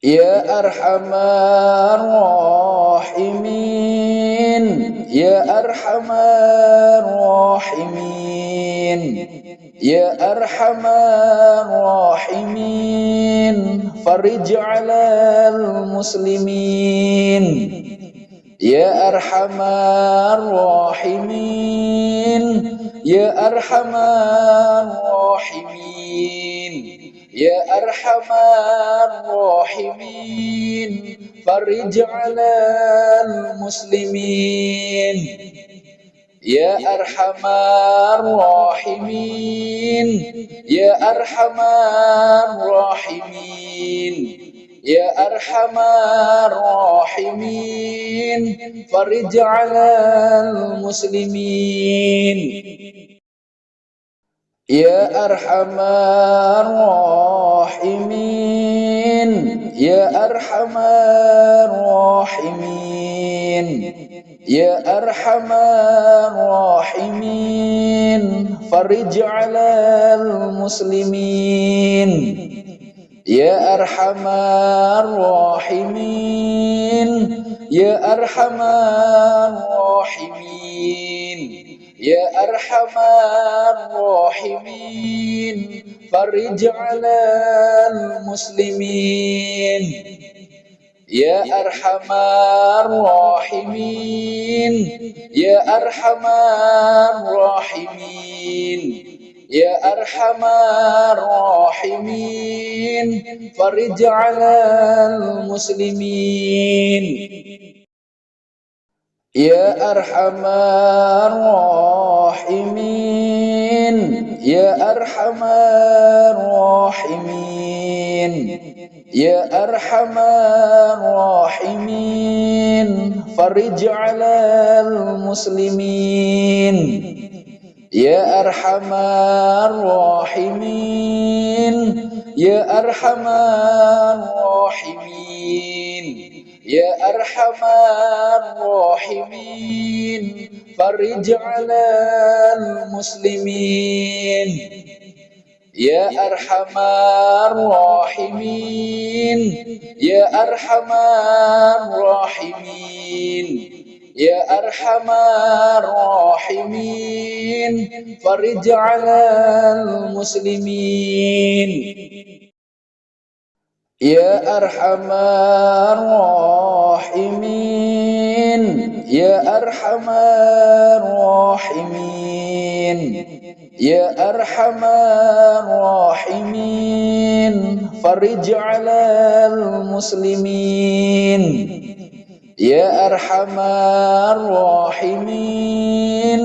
يا أرحم الراحمين، يا أرحم الراحمين، يا أرحم الراحمين، فرج على المسلمين. يا أرحم الراحمين، يا أرحم الراحمين، يا أرحم الراحمين، فرج على المسلمين. يا أرحم الراحمين، يا أرحم الراحمين، يا أرحم الراحمين، فرج على المسلمين. يا أرحم الراحمين، يا أرحم الراحمين، يا أرحم الراحمين، فرج على المسلمين. يا أرحم الراحمين، يا أرحم الراحمين، يا أرحم الراحمين، فرج على المسلمين. يا أرحم الراحمين، يا أرحم الراحمين، يا أرحم الراحمين، فرج على المسلمين. يا أرحم الراحمين، يا أرحم الراحمين، يا أرحم الراحمين، فرج على المسلمين. يا أرحم الراحمين، يا أرحم الراحمين، يا أرحم الراحمين، فرج على المسلمين. يا أرحم الراحمين، يا أرحم الراحمين، يا أرحم الراحمين، فرج على المسلمين. يا أرحم الراحمين، يا أرحم الراحمين، يا أرحم الراحمين، فرج على المسلمين. يا أرحم الراحمين،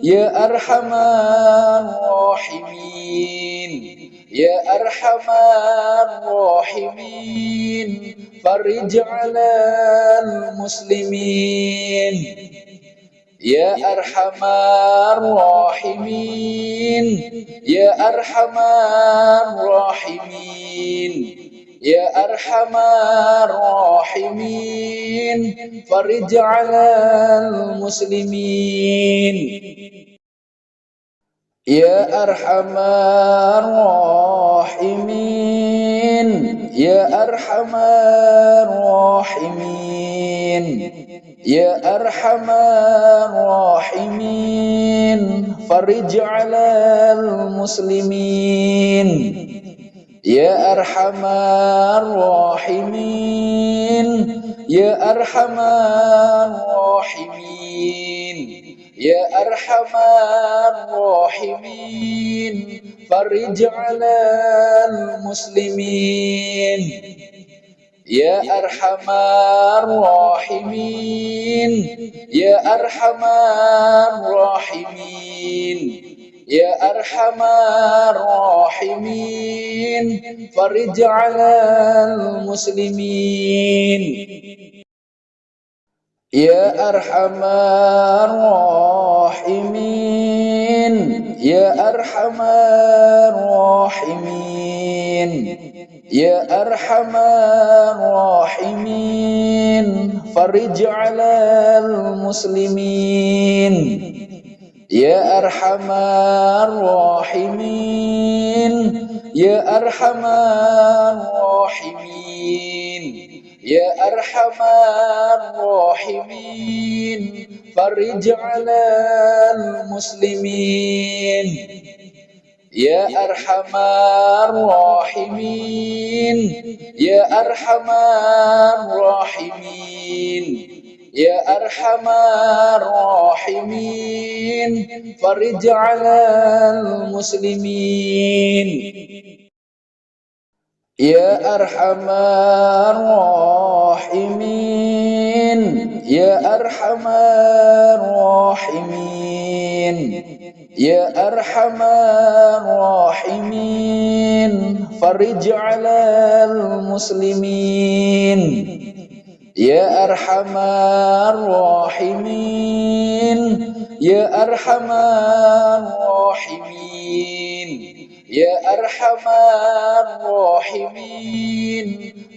يا أرحم الراحمين، يا أرحم الراحمين، فرج على المسلمين. يا أرحم الراحمين، يا أرحم الراحمين، يا أرحم الراحمين، فرج على المسلمين. يا أرحم الراحمين، يا أرحم الراحمين، يا أرحم الراحمين، فرج على المسلمين. يا أرحم الراحمين، يا أرحم الراحمين، يا أرحم الراحمين، فرج على المسلمين. يا أرحم الراحمين، يا أرحم الراحمين، يا أرحم الراحمين، فرج على المسلمين. يا أرحم الراحمين، يا أرحم الراحمين، يا أرحم الراحمين، فرج على المسلمين. يا أرحم الراحمين، يا أرحم الراحمين، يا أرحم الراحمين فرج على المسلمين يا أرحم الراحمين يا أرحم الراحمين يا أرحم الراحمين فرج على المسلمين يا أرحم الراحمين يا أرحم الراحمين يا أرحم الراحمين فرج على المسلمين يا أرحم الراحمين يا أرحم الراحمين يا أرحم الراحمين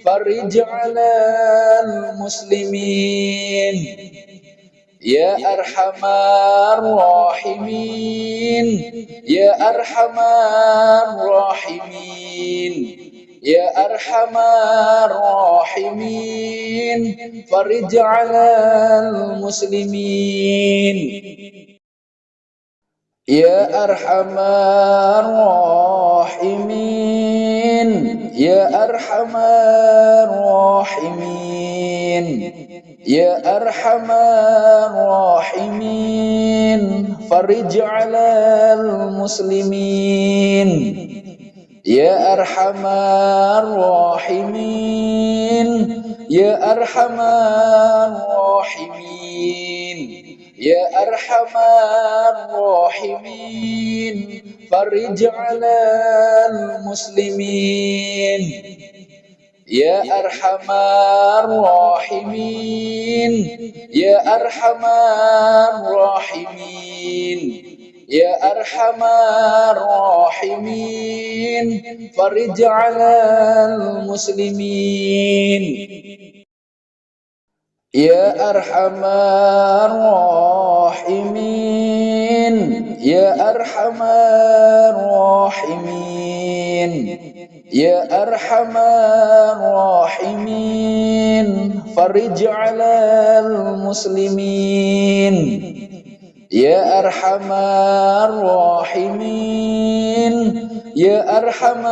فرج على المسلمين يا أرحم الراحمين يا أرحم الراحمين يا أرحم الراحمين فرج على المسلمين يا أرحم الراحمين يا أرحم الراحمين يا أرحم الراحمين فرج على المسلمين يا أرحم الراحمين يا أرحم الراحمين يا أرحم الراحمين فرج على المسلمين يا أرحم الراحمين يا أرحم الراحمين يا أرحم الراحمين فرج على المسلمين يا أرحم الراحمين يا أرحم الراحمين يا أرحم الراحمين فرج على المسلمين يا أرحم الراحمين يا أرحم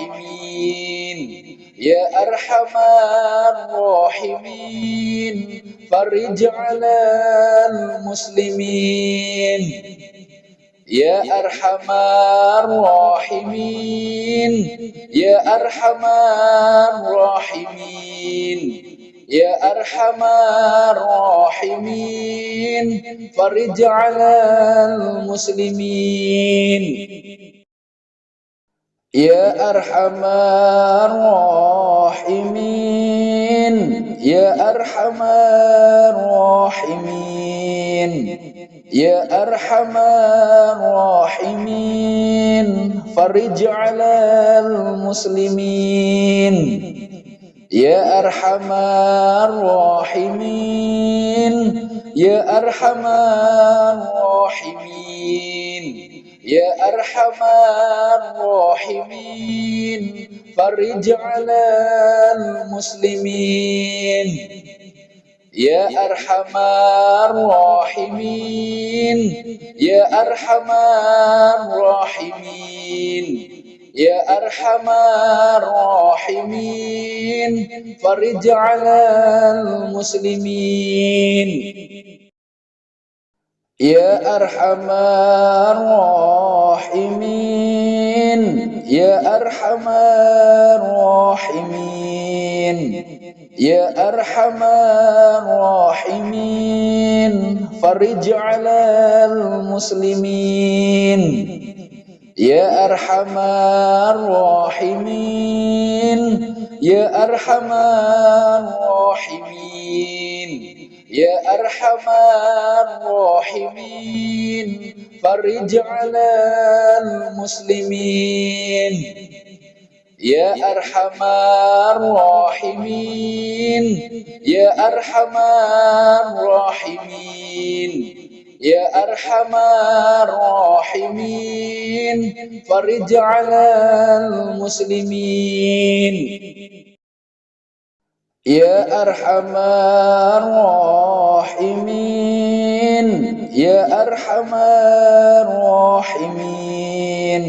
الراحمين يا أرحم الراحمين فرج على المسلمين يا أرحم الراحمين يا أرحم الراحمين يا أرحم الراحمين فرج على المسلمين يا أرحم الراحمين يا أرحم الراحمين يا أرحم الراحمين فرج على المسلمين يا أرحم الراحمين يا أرحم الراحمين يا أرحم الراحمين فرج على المسلمين يا أرحم الراحمين يا أرحم الراحمين يا أرحم الراحمين فرج على المسلمين يا أرحم الراحمين يا أرحم الراحمين يا أرحم الراحمين فرج على المسلمين يا أرحم الراحمين يا أرحم الراحمين يا أرحم الراحمين فرج على المسلمين يا أرحم الراحمين يا أرحم الراحمين يا أرحم الراحمين فرج على المسلمين يا أرحم الراحمين يا أرحم الراحمين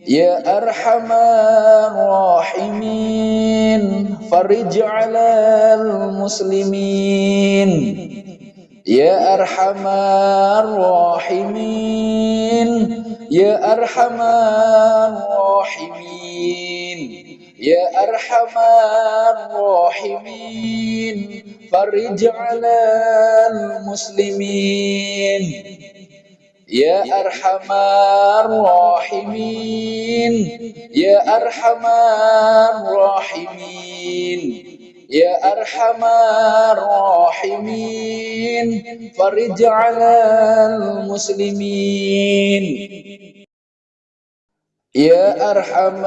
يا أرحم الراحمين فرج على المسلمين يا أرحم الراحمين يا أرحم الراحمين يا أرحم الراحمين فرج على المسلمين يا أرحم الراحمين يا أرحم الراحمين يا أرحم الراحمين فرج على المسلمين يا أرحم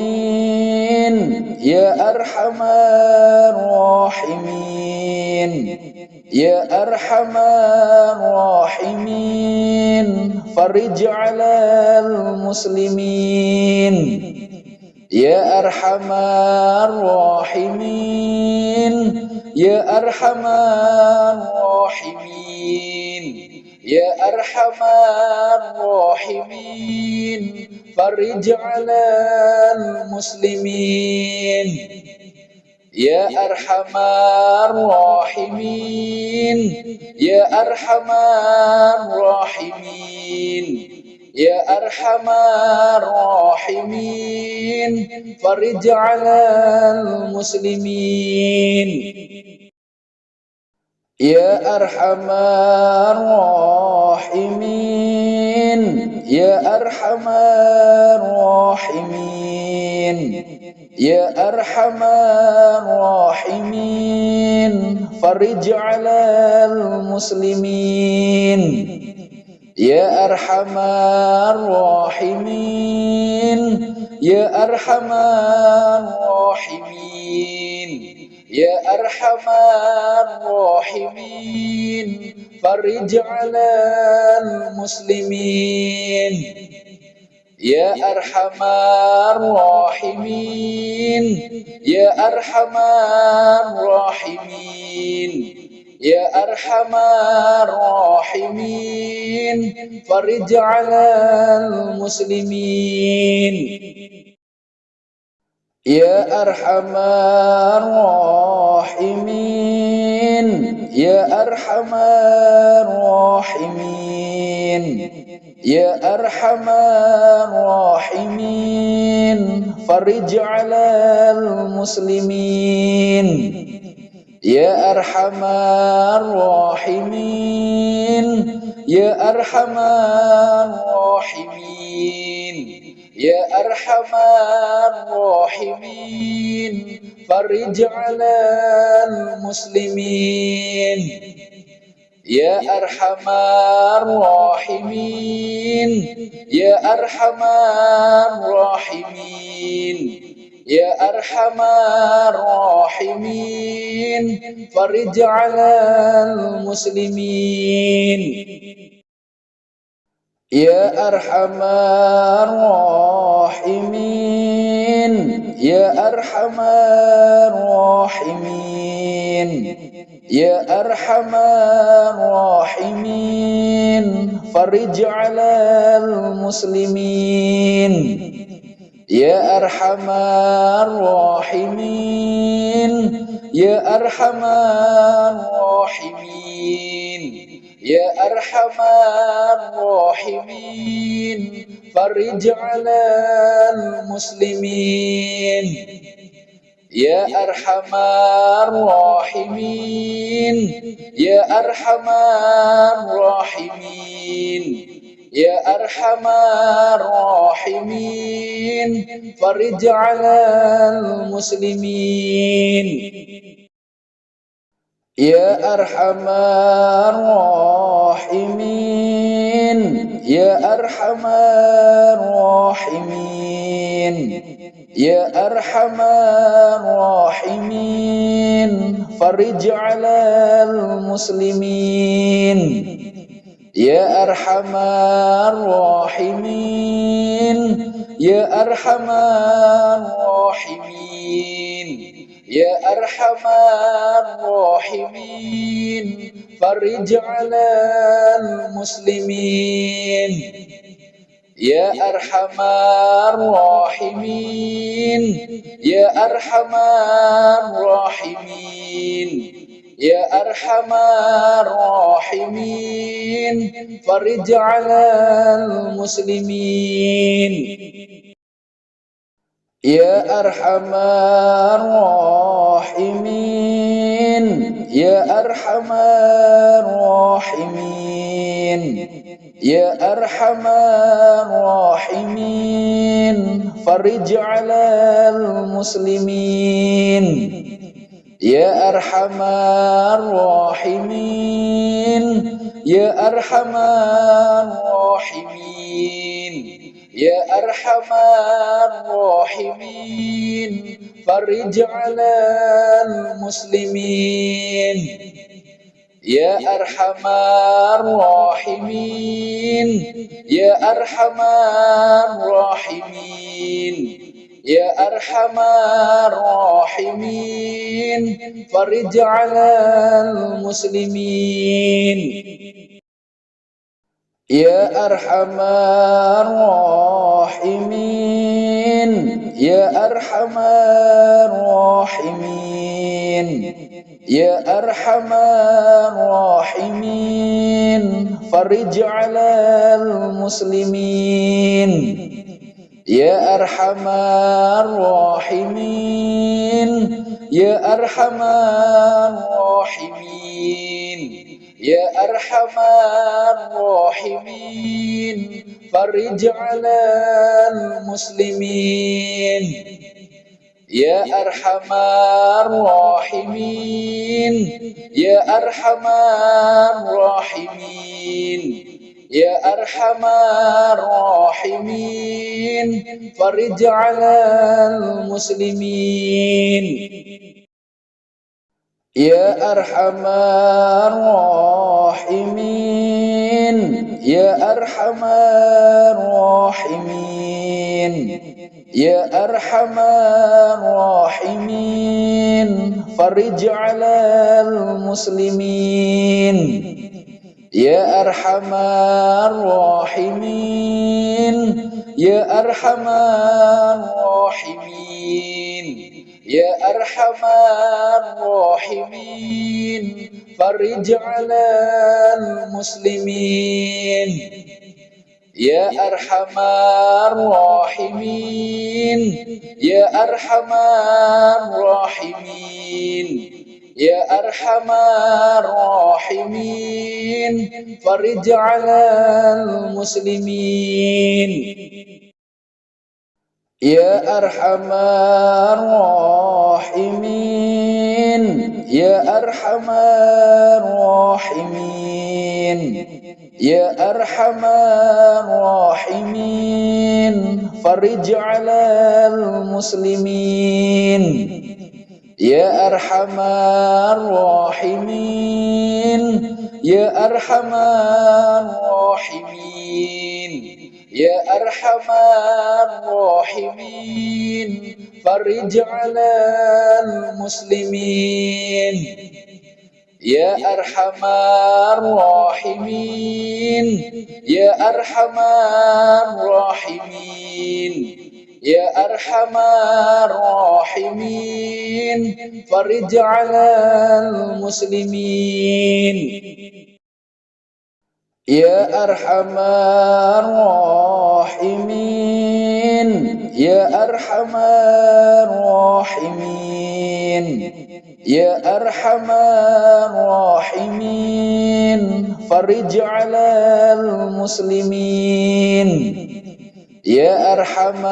الراحمين يا أرحم الراحمين يا أرحم الراحمين فرج على المسلمين يا أرحم الراحمين يا أرحم الراحمين يا أرحم الراحمين فرج على المسلمين يا أرحم الراحمين يا أرحم الراحمين يا أرحم الراحمين فرج على المسلمين يا أرحم الراحمين يا أرحم الراحمين يا أرحم الراحمين فرج على المسلمين يا أرحم الراحمين يا أرحم الراحمين يا أرحم الراحمين فرج على المسلمين يا أرحم الراحمين يا أرحم الراحمين يا أرحم الراحمين فرج على المسلمين يا أرحم الراحمين يا أرحم الراحمين يا أرحم الراحمين فرج على المسلمين يا أرحم الراحمين يا أرحم الراحمين يا أرحم الراحمين فرج على المسلمين يا أرحم الراحمين يا أرحم الراحمين يا أرحم الراحمين فرج على المسلمين يا أرحم الراحمين يا أرحم الراحمين يا أرحم الراحمين فرج على المسلمين يا أرحم الراحمين يا أرحم الراحمين يا أرحم الراحمين فرج على المسلمين يا أرحم الراحمين يا أرحم الراحمين يا أرحم الراحمين فرج على المسلمين يا أرحم الراحمين يا أرحم الراحمين يا أرحم الراحمين فرج على المسلمين يا أرحم الراحمين يا أرحم الراحمين يا أرحم الراحمين فرج على المسلمين يا أرحم الراحمين يا أرحم الراحمين يا أرحم الراحمين فرج على المسلمين يا أرحم الراحمين يا أرحم الراحمين يا أرحم الراحمين فرج على المسلمين يا أرحم الراحمين يا أرحم الراحمين يا أرحم الراحمين فرج على المسلمين يا أرحم الراحمين يا أرحم الراحمين يا أرحم الراحمين فرج على المسلمين يا أرحم الراحمين يا أرحم الراحمين يا أرحم الراحمين فرج على المسلمين يا أرحم الراحمين يا أرحم الراحمين يا أرحم الراحمين فرج على المسلمين يا أرحم الراحمين يا أرحم الراحمين يا أرحم الراحمين فرج على المسلمين يا أرحم الراحمين يا أرحم الراحمين يا أرحم الراحمين فرج على المسلمين يا أرحم الراحمين يا أرحم الراحمين يا أرحم الراحمين فرج على المسلمين يا أرحم الراحمين يا أرحم الراحمين يا أرحم الراحمين فرج على المسلمين يا أرحم الراحمين يا أرحم الراحمين يا أرحم الراحمين فرج على المسلمين يا أرحم الراحمين يا أرحم الراحمين يا أرحم الراحمين فرج على المسلمين يا أرحم الراحمين يا أرحم الراحمين يا أرحم الراحمين فرج على المسلمين يا أرحم الراحمين يا أرحم الراحمين يا أرحم الراحمين فرج على المسلمين يا أرحم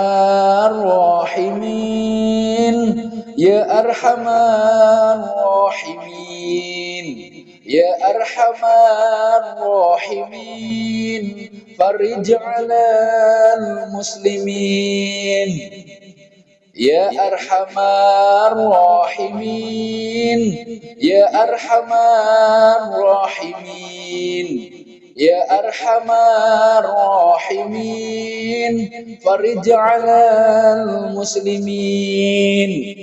الراحمين يا أرحم الراحمين يا أرحم الراحمين فرج على المسلمين يا أرحم الراحمين يا أرحم الراحمين Ya Arhamar Rahimin, farij 'alal muslimin.